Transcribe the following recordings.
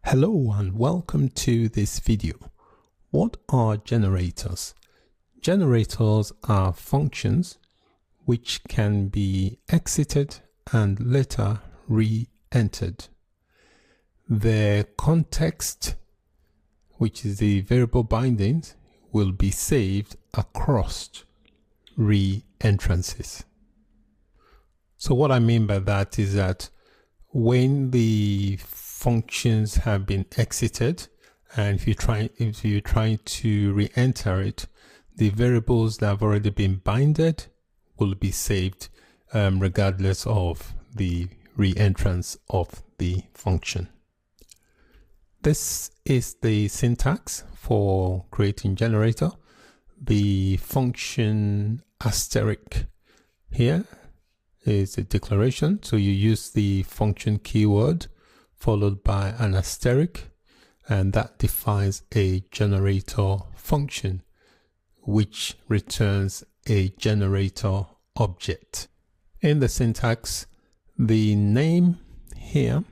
Hello and welcome to this video. What are generators? Generators are functions which can be exited and later re-entered. Their context, which is the variable bindings, will be saved across re-entrances. So what I mean by that is that when the functions have been exited, and if you're trying to re-enter it, the variables that have already been binded will be saved regardless of the re-entrance of the function. This is the syntax for creating generator. The function asterisk here is a declaration, so you use the function keyword followed by an asterisk, and that defines a generator function which returns a generator object. In the syntax, the name here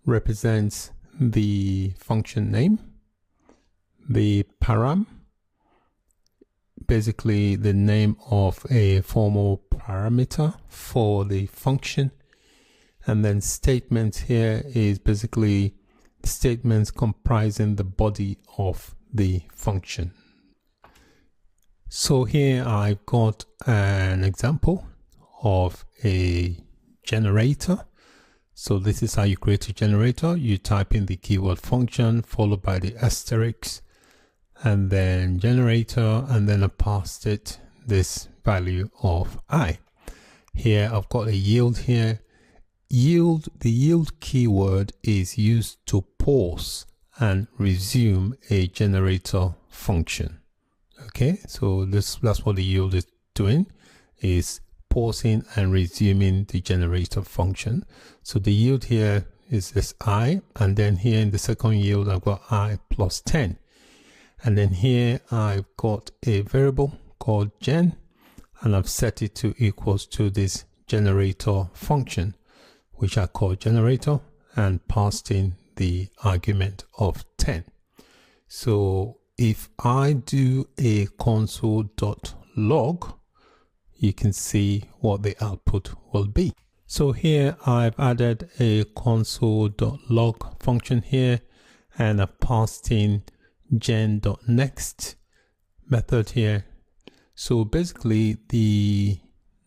represents the function name, the param, basically the name of a formal parameter for the function, and then statements here is basically statements comprising the body of the function. So here I've got an example of a generator. So this is how you create a generator. You type in the keyword function followed by the asterisk and then generator, and then I passed it this value of I. Here I've got a yield here. The yield keyword is used to pause and resume a generator function. Okay, so that's what the yield is doing, is pausing and resuming the generator function. So the yield here is this I, and then here in the second yield I've got I plus 10. And then here I've got a variable called gen, and I've set it to equals to this generator function, which I call generator, and passed in the argument of 10. So if I do a console.log, you can see what the output will be. So here I've added a console.log function here, and I've passed in gen.next method here. So basically the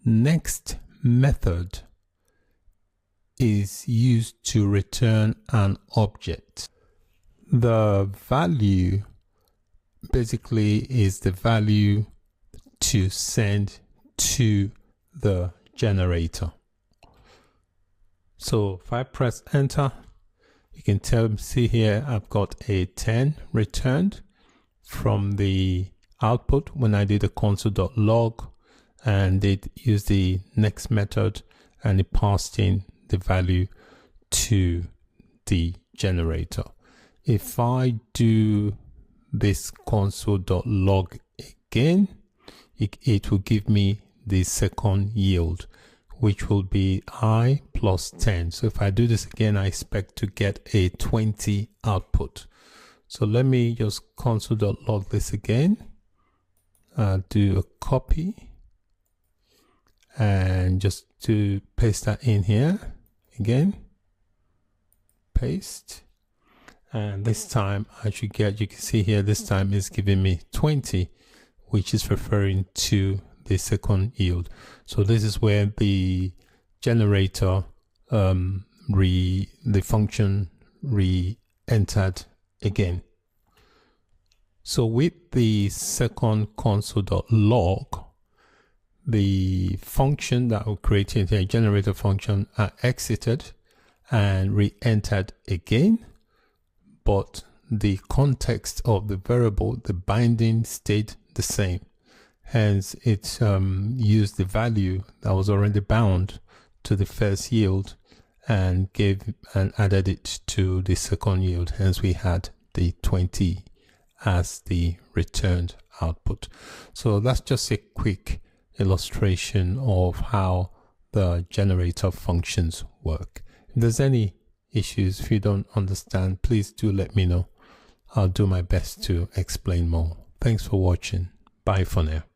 next method is used to return an object. The value basically is the value to send to the generator. So if I press enter, you can see here I've got a 10 returned from the output when I did a console.log and it used the next method, and it passed in the value to the generator. If I do this console.log again, it will give me the second yield, which will be I plus 10. So if I do this again, I expect to get a 20 output. So let me just console.log this again. Do a copy and just to paste that in here again, paste, and this time I should get, you can see here this time is giving me 20, which is referring to the second yield. So this is where the generator the function re-entered again. So with the second console.log, the function that we created here, generator function, are exited and re-entered again, but the context of the variable, the binding, stayed the same. Hence it used the value that was already bound to the first yield and added it to the second yield. Hence we had the 20 as the returned output. So that's just a quick illustration of how the generator functions work. If there's any issues, if you don't understand, please do let me know. I'll do my best to explain more. Thanks for watching. Bye for now.